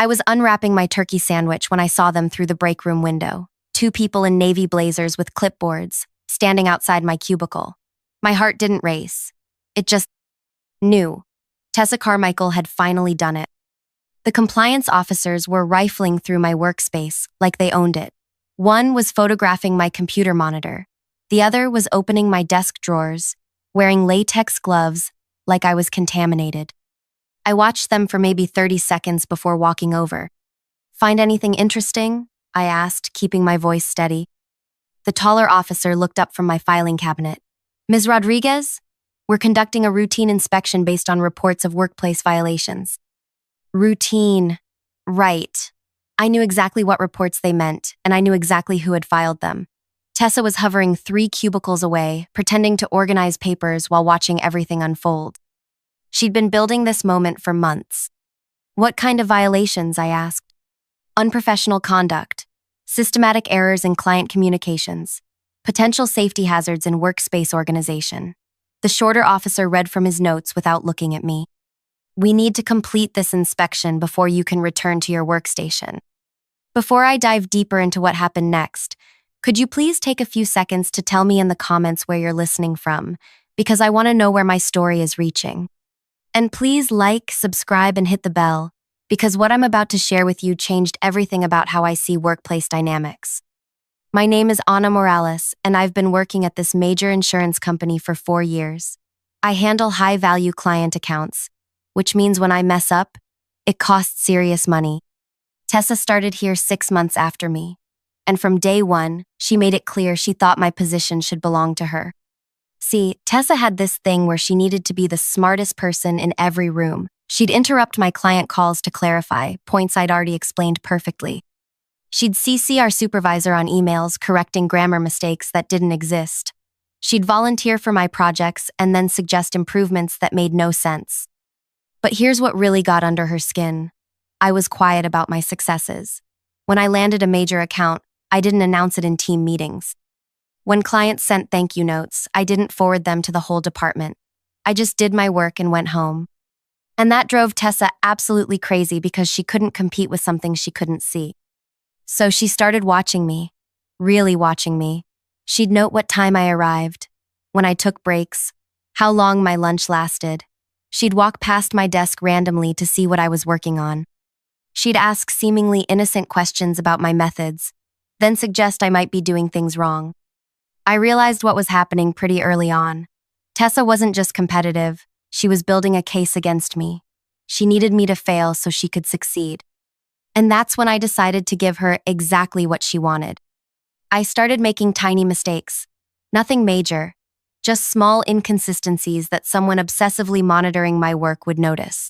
I was unwrapping my turkey sandwich when I saw them through the break room window. Two people in navy blazers with clipboards, standing outside my cubicle. My heart didn't race. It just knew. Tessa Carmichael had finally done it. The compliance officers were rifling through my workspace like they owned it. One was photographing my computer monitor. The other was opening my desk drawers, wearing latex gloves like I was contaminated. I watched them for maybe 30 seconds before walking over. "Find anything interesting?" I asked, keeping my voice steady. The taller officer looked up from my filing cabinet. "Ms. Rodriguez, we're conducting a routine inspection based on reports of workplace violations." Routine. Right. I knew exactly what reports they meant, and I knew exactly who had filed them. Tessa was hovering 3 cubicles away, pretending to organize papers while watching everything unfold. She'd been building this moment for months. "What kind of violations?" I asked. "Unprofessional conduct, systematic errors in client communications, potential safety hazards in workspace organization." The shorter officer read from his notes without looking at me. "We need to complete this inspection before you can return to your workstation." Before I dive deeper into what happened next, could you please take a few seconds to tell me in the comments where you're listening from, because I want to know where my story is reaching. And please like, subscribe, and hit the bell, because what I'm about to share with you changed everything about how I see workplace dynamics. My name is Ana Morales, and I've been working at this major insurance company for 4 years. I handle high-value client accounts, which means when I mess up, it costs serious money. Tessa started here 6 months after me, and from day one, she made it clear she thought my position should belong to her. See, Tessa had this thing where she needed to be the smartest person in every room. She'd interrupt my client calls to clarify points I'd already explained perfectly. She'd CC our supervisor on emails correcting grammar mistakes that didn't exist. She'd volunteer for my projects and then suggest improvements that made no sense. But here's what really got under her skin. I was quiet about my successes. When I landed a major account, I didn't announce it in team meetings. When clients sent thank you notes, I didn't forward them to the whole department. I just did my work and went home. And that drove Tessa absolutely crazy because she couldn't compete with something she couldn't see. So she started watching me, really watching me. She'd note what time I arrived, when I took breaks, how long my lunch lasted. She'd walk past my desk randomly to see what I was working on. She'd ask seemingly innocent questions about my methods, then suggest I might be doing things wrong. I realized what was happening pretty early on. Tessa wasn't just competitive, she was building a case against me. She needed me to fail so she could succeed. And that's when I decided to give her exactly what she wanted. I started making tiny mistakes. Nothing major, just small inconsistencies that someone obsessively monitoring my work would notice.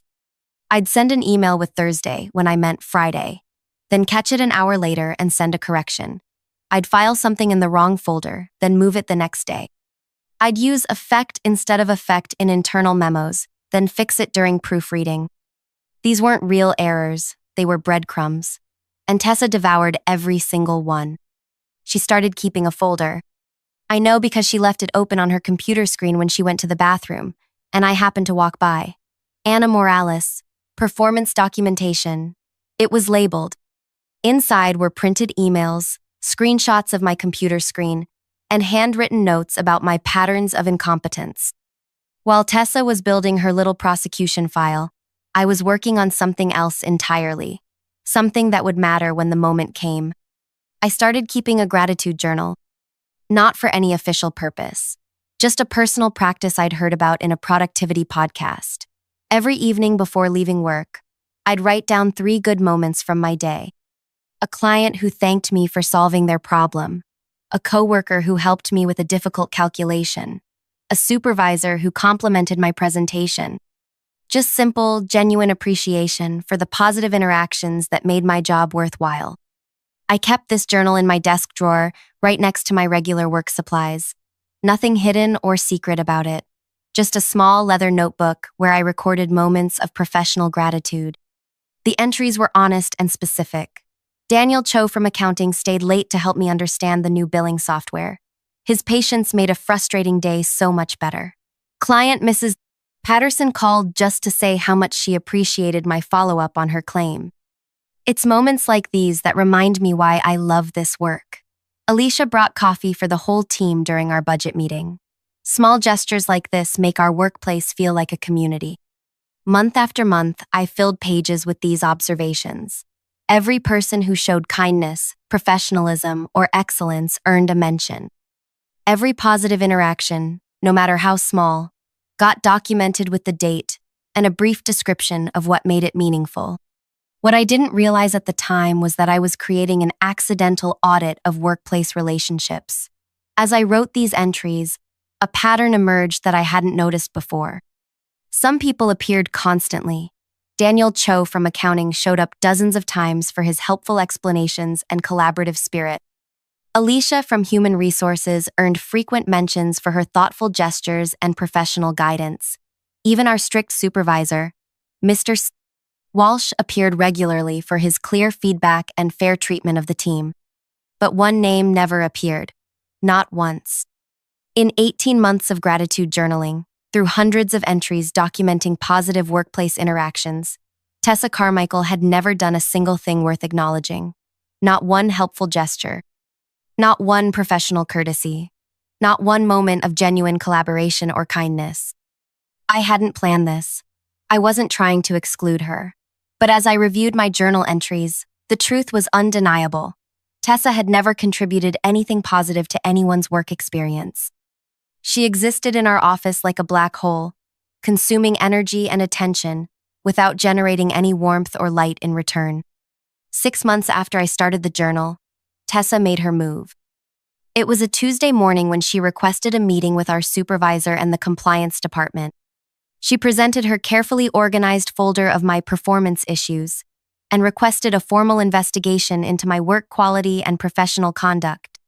I'd send an email with Thursday when I meant Friday, then catch it an hour later and send a correction. I'd file something in the wrong folder, then move it the next day. I'd use effect instead of effect in internal memos, then fix it during proofreading. These weren't real errors, they were breadcrumbs. And Tessa devoured every single one. She started keeping a folder. I know because she left it open on her computer screen when she went to the bathroom, and I happened to walk by. Ana Morales, Performance Documentation. It was labeled. Inside were printed emails, screenshots of my computer screen, and handwritten notes about my patterns of incompetence. While Tessa was building her little prosecution file, I was working on something else entirely, something that would matter when the moment came. I started keeping a gratitude journal, not for any official purpose, just a personal practice I'd heard about in a productivity podcast. Every evening before leaving work, I'd write down 3 good moments from my day. A client who thanked me for solving their problem, a coworker who helped me with a difficult calculation, a supervisor who complimented my presentation. Just simple, genuine appreciation for the positive interactions that made my job worthwhile. I kept this journal in my desk drawer right next to my regular work supplies. Nothing hidden or secret about it. Just a small leather notebook where I recorded moments of professional gratitude. The entries were honest and specific. Daniel Cho from accounting stayed late to help me understand the new billing software. His patience made a frustrating day so much better. Client Mrs. Patterson called just to say how much she appreciated my follow-up on her claim. It's moments like these that remind me why I love this work. Alicia brought coffee for the whole team during our budget meeting. Small gestures like this make our workplace feel like a community. Month after month, I filled pages with these observations. Every person who showed kindness, professionalism, or excellence earned a mention. Every positive interaction, no matter how small, got documented with the date and a brief description of what made it meaningful. What I didn't realize at the time was that I was creating an accidental audit of workplace relationships. As I wrote these entries, a pattern emerged that I hadn't noticed before. Some people appeared constantly. Daniel Cho from accounting showed up dozens of times for his helpful explanations and collaborative spirit. Alicia from human resources earned frequent mentions for her thoughtful gestures and professional guidance. Even our strict supervisor, Mr. Walsh, appeared regularly for his clear feedback and fair treatment of the team. But one name never appeared. Not once. In 18 months of gratitude journaling, through hundreds of entries documenting positive workplace interactions, Tessa Carmichael had never done a single thing worth acknowledging. Not one helpful gesture. Not one professional courtesy. Not one moment of genuine collaboration or kindness. I hadn't planned this. I wasn't trying to exclude her. But as I reviewed my journal entries, the truth was undeniable. Tessa had never contributed anything positive to anyone's work experience. She existed in our office like a black hole, consuming energy and attention without generating any warmth or light in return. 6 months after I started the journal, Tessa made her move. It was a Tuesday morning when she requested a meeting with our supervisor and the compliance department. She presented her carefully organized folder of my performance issues and requested a formal investigation into my work quality and professional conduct.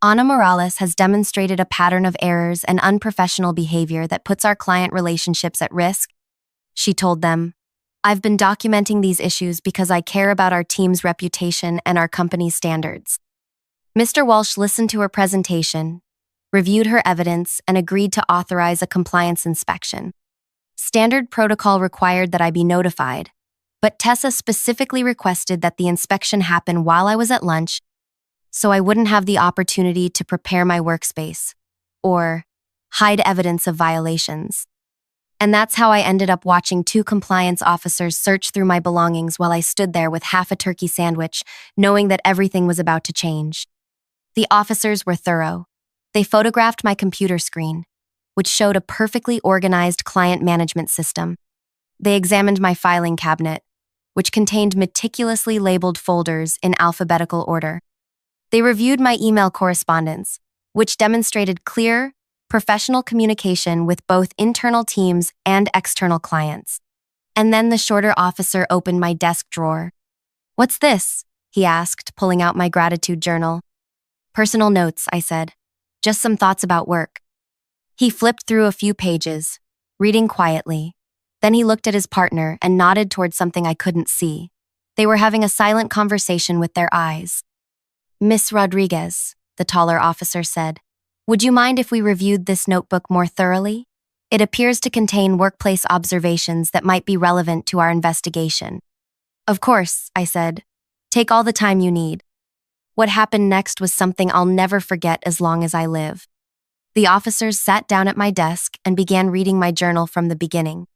Ana Morales has demonstrated a pattern of errors and unprofessional behavior that puts our client relationships at risk, she told them. I've been documenting these issues because I care about our team's reputation and our company's standards. Mr. Walsh listened to her presentation, reviewed her evidence, and agreed to authorize a compliance inspection. Standard protocol required that I be notified, but Tessa specifically requested that the inspection happen while I was at lunch so I wouldn't have the opportunity to prepare my workspace or hide evidence of violations. And that's how I ended up watching 2 compliance officers search through my belongings while I stood there with half a turkey sandwich, knowing that everything was about to change. The officers were thorough. They photographed my computer screen, which showed a perfectly organized client management system. They examined my filing cabinet, which contained meticulously labeled folders in alphabetical order. They reviewed my email correspondence, which demonstrated clear, professional communication with both internal teams and external clients. And then the shorter officer opened my desk drawer. "What's this?" he asked, pulling out my gratitude journal. "Personal notes," I said. "Just some thoughts about work." He flipped through a few pages, reading quietly. Then he looked at his partner and nodded toward something I couldn't see. They were having a silent conversation with their eyes. "Miss Rodriguez," the taller officer said, "would you mind if we reviewed this notebook more thoroughly? It appears to contain workplace observations that might be relevant to our investigation." "Of course," I said. "Take all the time you need." What happened next was something I'll never forget as long as I live. The officers sat down at my desk and began reading my journal from the beginning.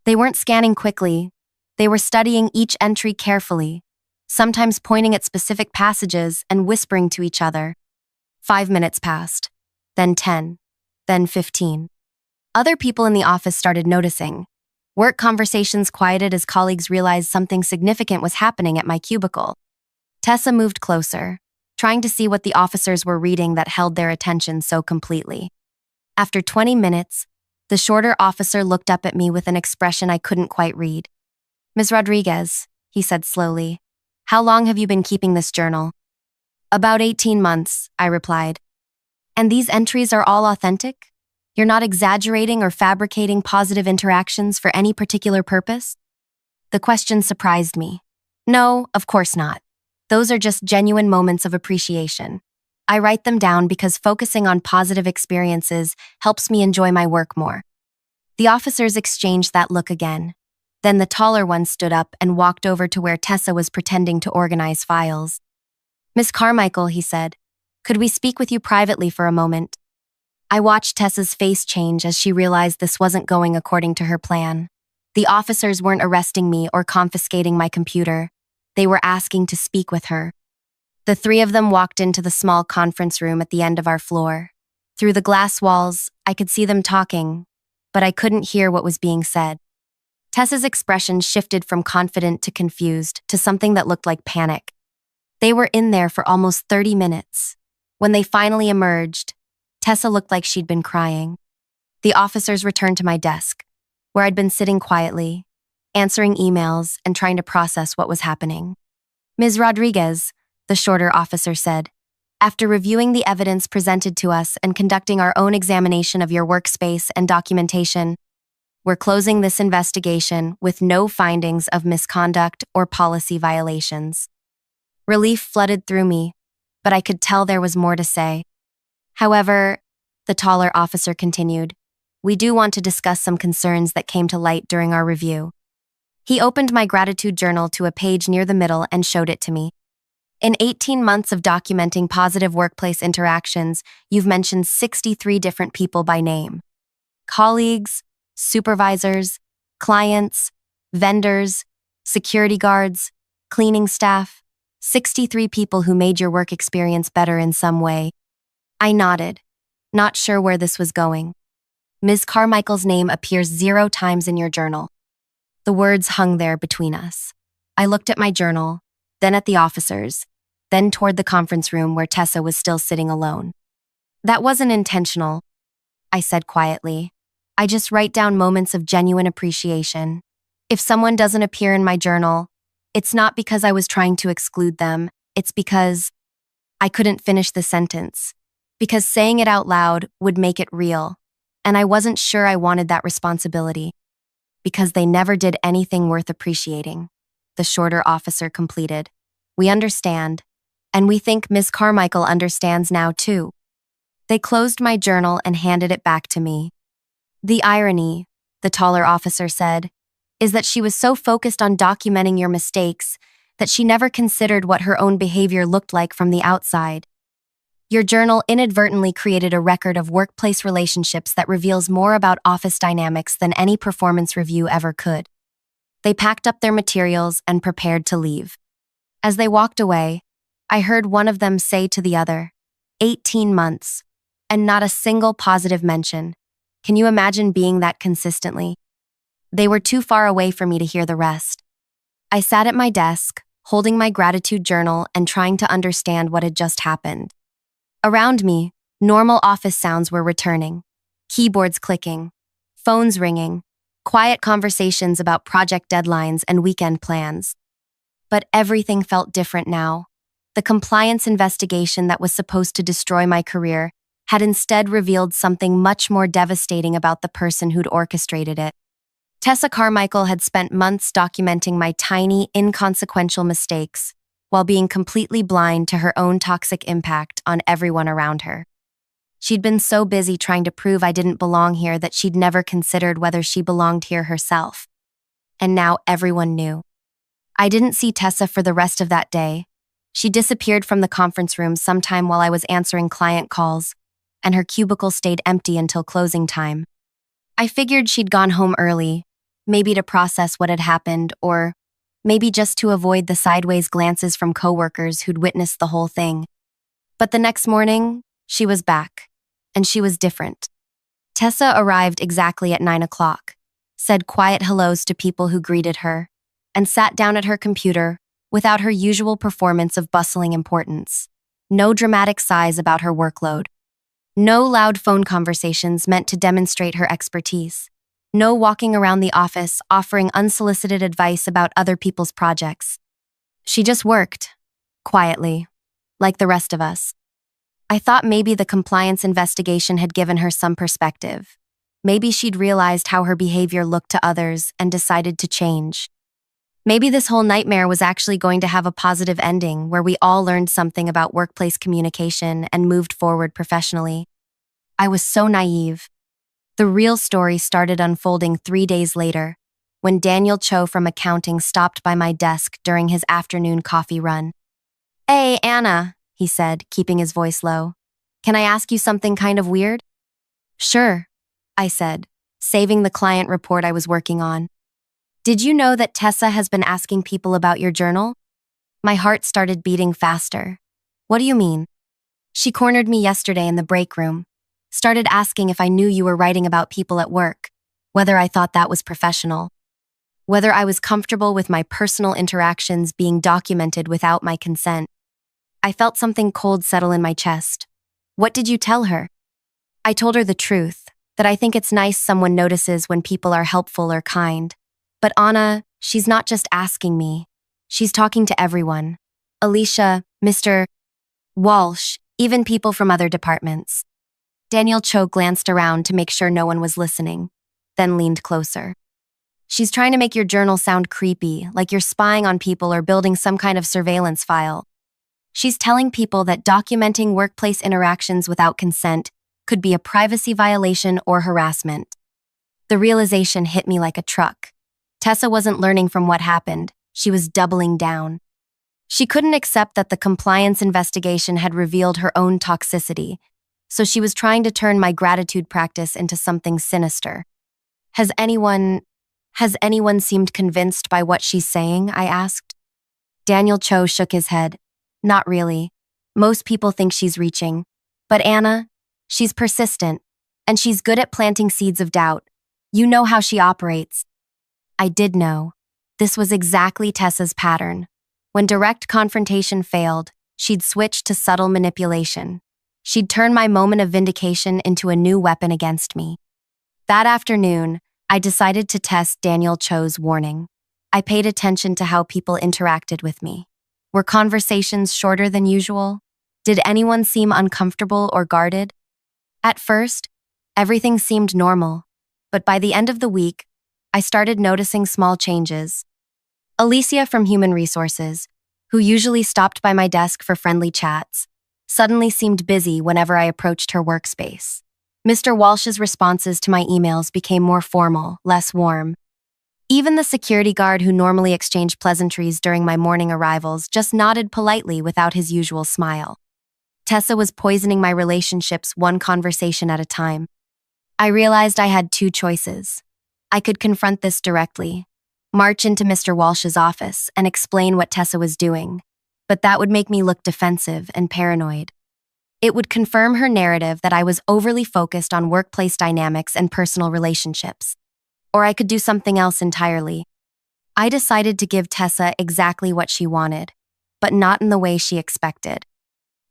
They weren't scanning quickly. They were studying each entry carefully, sometimes pointing at specific passages and whispering to each other. 5 minutes passed, then 10, then 15. Other people in the office started noticing. Work conversations quieted as colleagues realized something significant was happening at my cubicle. Tessa moved closer, trying to see what the officers were reading that held their attention so completely. After 20 minutes, the shorter officer looked up at me with an expression I couldn't quite read. "Ms. Rodriguez," he said slowly, "how long have you been keeping this journal?" "About 18 months, I replied. "And these entries are all authentic? You're not exaggerating or fabricating positive interactions for any particular purpose?" The question surprised me. "No, of course not. Those are just genuine moments of appreciation. I write them down because focusing on positive experiences helps me enjoy my work more." The officers exchanged that look again. Then the taller one stood up and walked over to where Tessa was pretending to organize files. "Miss Carmichael," he said, "could we speak with you privately for a moment?" I watched Tessa's face change as she realized this wasn't going according to her plan. The officers weren't arresting me or confiscating my computer. They were asking to speak with her. The three of them walked into the small conference room at the end of our floor. Through the glass walls, I could see them talking, but I couldn't hear what was being said. Tessa's expression shifted from confident to confused to something that looked like panic. They were in there for almost 30 minutes. When they finally emerged, Tessa looked like she'd been crying. The officers returned to my desk, where I'd been sitting quietly, answering emails and trying to process what was happening. "Ms. Rodriguez," the shorter officer said, "after reviewing the evidence presented to us and conducting our own examination of your workspace and documentation, we're closing this investigation with no findings of misconduct or policy violations." Relief flooded through me, but I could tell there was more to say. "However," the taller officer continued, "we do want to discuss some concerns that came to light during our review." He opened my gratitude journal to a page near the middle and showed it to me. "In 18 months of documenting positive workplace interactions, you've mentioned 63 different people by name. Colleagues, supervisors, clients, vendors, security guards, cleaning staff, 63 people who made your work experience better in some way." I nodded, not sure where this was going. "Ms. Carmichael's name appears 0 times in your journal." The words hung there between us. I looked at my journal, then at the officers, then toward the conference room where Tessa was still sitting alone. "That wasn't intentional," I said quietly. "I just write down moments of genuine appreciation. If someone doesn't appear in my journal, it's not because I was trying to exclude them, it's because—" I couldn't finish the sentence. Because saying it out loud would make it real, and I wasn't sure I wanted that responsibility. "Because they never did anything worth appreciating," the shorter officer completed. "We understand, and we think Miss Carmichael understands now too." They closed my journal and handed it back to me. "The irony," the taller officer said, "is that she was so focused on documenting your mistakes that she never considered what her own behavior looked like from the outside. Your journal inadvertently created a record of workplace relationships that reveals more about office dynamics than any performance review ever could." They packed up their materials and prepared to leave. As they walked away, I heard one of them say to the other, 18 months, and not a single positive mention. Can you imagine being that consistently? They were too far away for me to hear the rest. I sat at my desk, holding my gratitude journal and trying to understand what had just happened. Around me, normal office sounds were returning. Keyboards clicking, phones ringing, quiet conversations about project deadlines and weekend plans. But everything felt different now. The compliance investigation that was supposed to destroy my career had instead revealed something much more devastating about the person who'd orchestrated it. Tessa Carmichael had spent months documenting my tiny, inconsequential mistakes, while being completely blind to her own toxic impact on everyone around her. She'd been so busy trying to prove I didn't belong here that she'd never considered whether she belonged here herself. And now everyone knew. I didn't see Tessa for the rest of that day. She disappeared from the conference room sometime while I was answering client calls, and her cubicle stayed empty until closing time. I figured she'd gone home early, maybe to process what had happened, or maybe just to avoid the sideways glances from coworkers who'd witnessed the whole thing. But the next morning, she was back, and she was different. Tessa arrived exactly at 9 o'clock, said quiet hellos to people who greeted her, and sat down at her computer without her usual performance of bustling importance. No dramatic sighs about her workload. No loud phone conversations meant to demonstrate her expertise. No walking around the office offering unsolicited advice about other people's projects. She just worked, quietly, like the rest of us. I thought maybe the compliance investigation had given her some perspective. Maybe she'd realized how her behavior looked to others and decided to change. Maybe this whole nightmare was actually going to have a positive ending where we all learned something about workplace communication and moved forward professionally. I was so naive. The real story started unfolding 3 days later, when Daniel Cho from accounting stopped by my desk during his afternoon coffee run. "Hey, Anna," he said, keeping his voice low. "Can I ask you something kind of weird?" "Sure," I said, saving the client report I was working on. "Did you know that Tessa has been asking people about your journal?" My heart started beating faster. "What do you mean?" "She cornered me yesterday in the break room. Started asking if I knew you were writing about people at work, whether I thought that was professional, whether I was comfortable with my personal interactions being documented without my consent." I felt something cold settle in my chest. "What did you tell her?" I told her the truth, that I think it's nice someone notices when people are helpful or kind. But Anna, she's not just asking me. She's talking to everyone. Alicia, Mr. Walsh, even people from other departments. Daniel Cho glanced around to make sure no one was listening, then leaned closer. "She's trying to make your journal sound creepy, like you're spying on people or building some kind of surveillance file. She's telling people that documenting workplace interactions without consent could be a privacy violation or harassment." The realization hit me like a truck. Tessa wasn't learning from what happened. She was doubling down. She couldn't accept that the compliance investigation had revealed her own toxicity, so she was trying to turn my gratitude practice into something sinister. Has anyone seemed convinced by what she's saying?" I asked. Daniel Cho shook his head. "Not really. Most people think she's reaching. But Anna, she's persistent, and she's good at planting seeds of doubt. You know how she operates." I did know. This was exactly Tessa's pattern. When direct confrontation failed, she'd switch to subtle manipulation. She'd turn my moment of vindication into a new weapon against me. That afternoon, I decided to test Daniel Cho's warning. I paid attention to how people interacted with me. Were conversations shorter than usual? Did anyone seem uncomfortable or guarded? At first, everything seemed normal, but by the end of the week, I started noticing small changes. Alicia from Human Resources, who usually stopped by my desk for friendly chats, suddenly seemed busy whenever I approached her workspace. Mr. Walsh's responses to my emails became more formal, less warm. Even the security guard who normally exchanged pleasantries during my morning arrivals just nodded politely without his usual smile. Tessa was poisoning my relationships one conversation at a time. I realized I had two choices. I could confront this directly, march into Mr. Walsh's office and explain what Tessa was doing, but that would make me look defensive and paranoid. It would confirm her narrative that I was overly focused on workplace dynamics and personal relationships. Or I could do something else entirely. I decided to give Tessa exactly what she wanted, but not in the way she expected.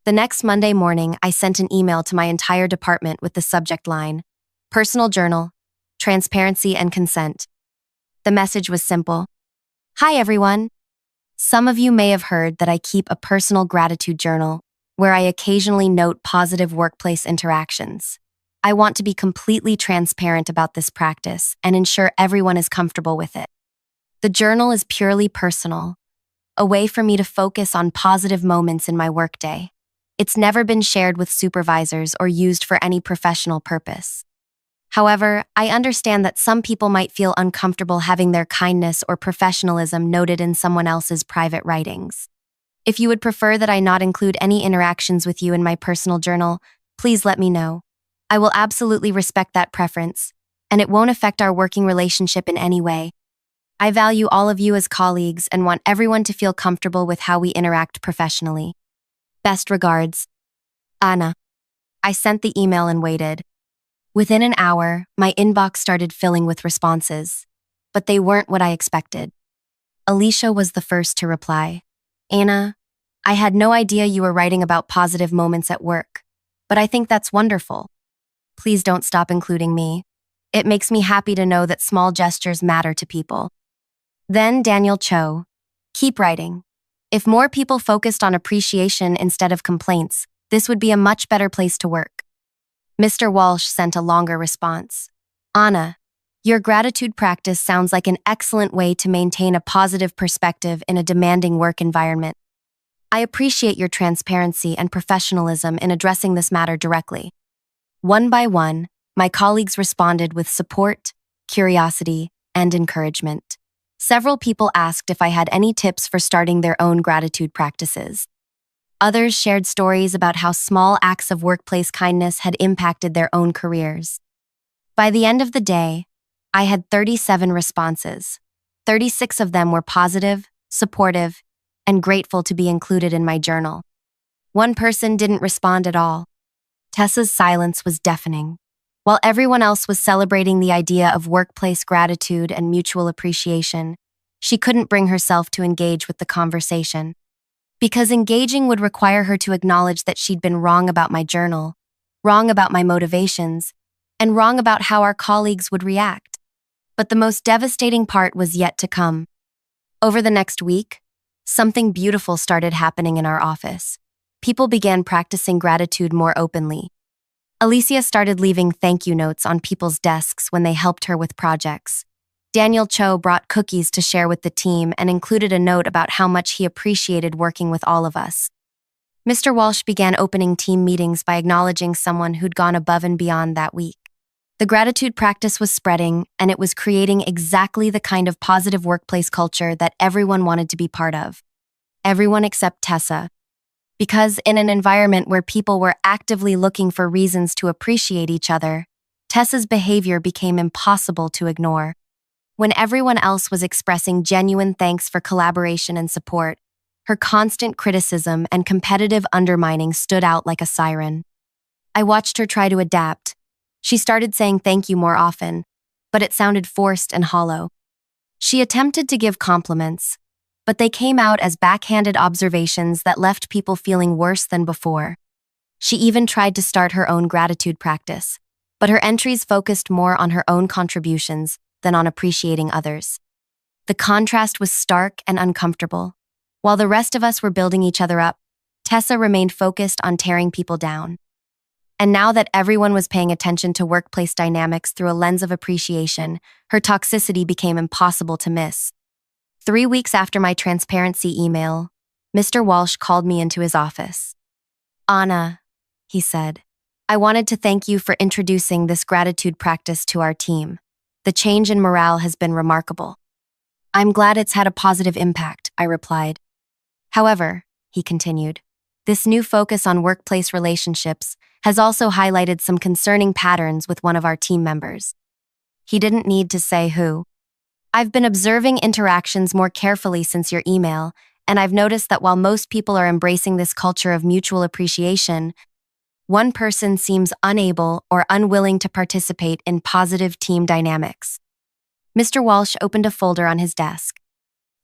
The next Monday morning, I sent an email to my entire department with the subject line, "Personal Journal, Transparency and Consent." The message was simple. "Hi, everyone. Some of you may have heard that I keep a personal gratitude journal where I occasionally note positive workplace interactions. I want to be completely transparent about this practice and ensure everyone is comfortable with it. The journal is purely personal, a way for me to focus on positive moments in my workday. It's never been shared with supervisors or used for any professional purpose. However, I understand that some people might feel uncomfortable having their kindness or professionalism noted in someone else's private writings. If you would prefer that I not include any interactions with you in my personal journal, please let me know. I will absolutely respect that preference, and it won't affect our working relationship in any way. I value all of you as colleagues and want everyone to feel comfortable with how we interact professionally. Best regards, Anna." I sent the email and waited. Within an hour, my inbox started filling with responses, but they weren't what I expected. Alicia was the first to reply. "Anna, I had no idea you were writing about positive moments at work, but I think that's wonderful. Please don't stop including me. It makes me happy to know that small gestures matter to people." Then Daniel Cho, "Keep writing. If more people focused on appreciation instead of complaints, this would be a much better place to work." Mr. Walsh sent a longer response. "Anna, your gratitude practice sounds like an excellent way to maintain a positive perspective in a demanding work environment. I appreciate your transparency and professionalism in addressing this matter directly." One by one, my colleagues responded with support, curiosity, and encouragement. Several people asked if I had any tips for starting their own gratitude practices. Others shared stories about how small acts of workplace kindness had impacted their own careers. By the end of the day, I had 37 responses. 36 of them were positive, supportive, and grateful to be included in my journal. One person didn't respond at all. Tessa's silence was deafening. While everyone else was celebrating the idea of workplace gratitude and mutual appreciation, she couldn't bring herself to engage with the conversation. Because engaging would require her to acknowledge that she'd been wrong about my journal, wrong about my motivations, and wrong about how our colleagues would react. But the most devastating part was yet to come. Over the next week, something beautiful started happening in our office. People began practicing gratitude more openly. Alicia started leaving thank you notes on people's desks when they helped her with projects. Daniel Cho brought cookies to share with the team and included a note about how much he appreciated working with all of us. Mr. Walsh began opening team meetings by acknowledging someone who'd gone above and beyond that week. The gratitude practice was spreading, and it was creating exactly the kind of positive workplace culture that everyone wanted to be part of. Everyone except Tessa. Because in an environment where people were actively looking for reasons to appreciate each other, Tessa's behavior became impossible to ignore. When everyone else was expressing genuine thanks for collaboration and support, her constant criticism and competitive undermining stood out like a siren. I watched her try to adapt. She started saying thank you more often, but it sounded forced and hollow. She attempted to give compliments, but they came out as backhanded observations that left people feeling worse than before. She even tried to start her own gratitude practice, but her entries focused more on her own contributions than on appreciating others. The contrast was stark and uncomfortable. While the rest of us were building each other up, Tessa remained focused on tearing people down. And now that everyone was paying attention to workplace dynamics through a lens of appreciation, her toxicity became impossible to miss. 3 weeks after my transparency email, Mr. Walsh called me into his office. "Anna," he said, "I wanted to thank you for introducing this gratitude practice to our team. The change in morale has been remarkable." "I'm glad it's had a positive impact," I replied. "However," he continued, "this new focus on workplace relationships has also highlighted some concerning patterns with one of our team members." He didn't need to say who. "I've been observing interactions more carefully since your email, and I've noticed that while most people are embracing this culture of mutual appreciation, one person seems unable or unwilling to participate in positive team dynamics." Mr. Walsh opened a folder on his desk.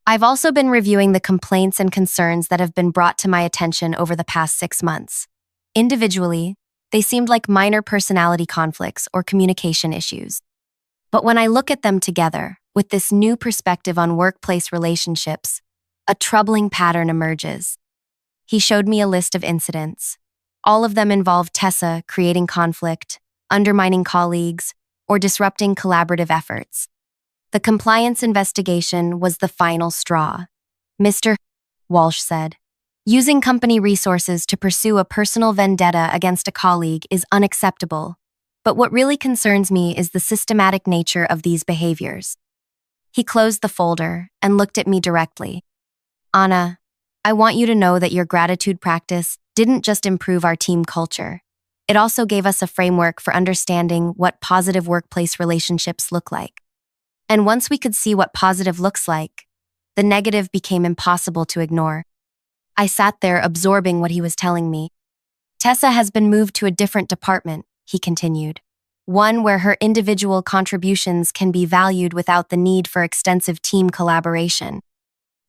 "I've also been reviewing the complaints and concerns that have been brought to my attention over the past 6 months. Individually, they seemed like minor personality conflicts or communication issues. But when I look at them together, with this new perspective on workplace relationships, a troubling pattern emerges." He showed me a list of incidents. All of them involved Tessa creating conflict, undermining colleagues, or disrupting collaborative efforts. The compliance investigation was the final straw. "Mr. Walsh said, using company resources to pursue a personal vendetta against a colleague is unacceptable, but what really concerns me is the systematic nature of these behaviors." He closed the folder and looked at me directly. "Anna, I want you to know that your gratitude practice didn't just improve our team culture. It also gave us a framework for understanding what positive workplace relationships look like. And once we could see what positive looks like, the negative became impossible to ignore." I sat there absorbing what he was telling me. "Tessa has been moved to a different department," he continued. "One where her individual contributions can be valued without the need for extensive team collaboration.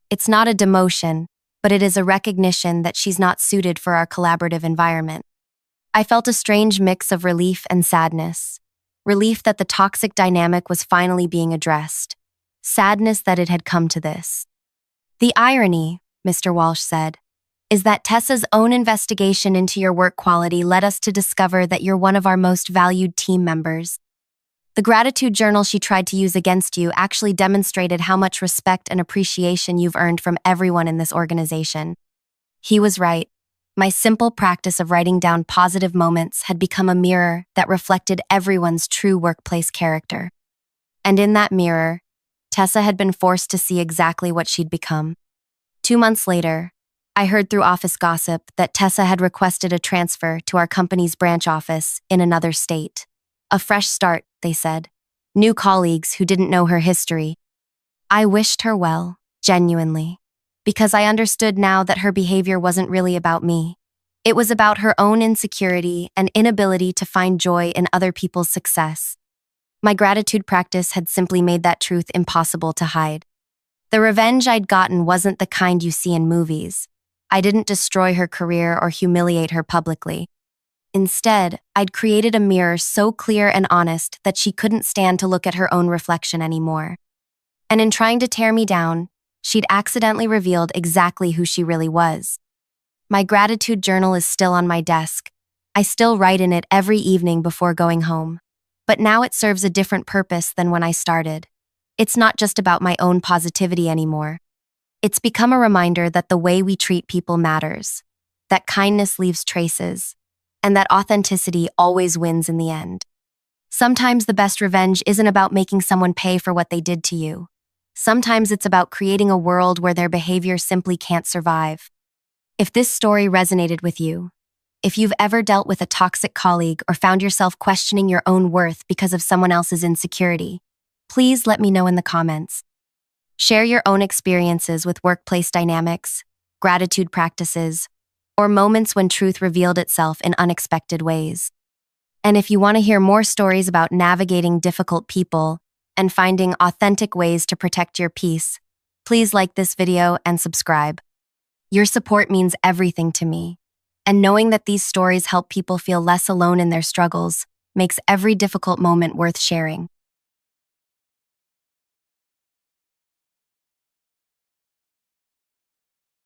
It's not a demotion, but it is a recognition that she's not suited for our collaborative environment." I felt a strange mix of relief and sadness. Relief that the toxic dynamic was finally being addressed. Sadness that it had come to this. "The irony," Mr. Walsh said, "is that Tessa's own investigation into your work quality led us to discover that you're one of our most valued team members. The gratitude journal she tried to use against you actually demonstrated how much respect and appreciation you've earned from everyone in this organization." He was right. My simple practice of writing down positive moments had become a mirror that reflected everyone's true workplace character. And in that mirror, Tessa had been forced to see exactly what she'd become. 2 months later, I heard through office gossip that Tessa had requested a transfer to our company's branch office in another state. A fresh start, they said. New colleagues who didn't know her history. I wished her well, genuinely, because I understood now that her behavior wasn't really about me. It was about her own insecurity and inability to find joy in other people's success. My gratitude practice had simply made that truth impossible to hide. The revenge I'd gotten wasn't the kind you see in movies. I didn't destroy her career or humiliate her publicly. Instead, I'd created a mirror so clear and honest that she couldn't stand to look at her own reflection anymore. And in trying to tear me down, she'd accidentally revealed exactly who she really was. My gratitude journal is still on my desk. I still write in it every evening before going home. But now it serves a different purpose than when I started. It's not just about my own positivity anymore. It's become a reminder that the way we treat people matters, that kindness leaves traces, and that authenticity always wins in the end. Sometimes the best revenge isn't about making someone pay for what they did to you. Sometimes it's about creating a world where their behavior simply can't survive. If this story resonated with you, if you've ever dealt with a toxic colleague or found yourself questioning your own worth because of someone else's insecurity, please let me know in the comments. Share your own experiences with workplace dynamics, gratitude practices, or moments when truth revealed itself in unexpected ways. And if you want to hear more stories about navigating difficult people and finding authentic ways to protect your peace, please like this video and subscribe. Your support means everything to me, and knowing that these stories help people feel less alone in their struggles makes every difficult moment worth sharing.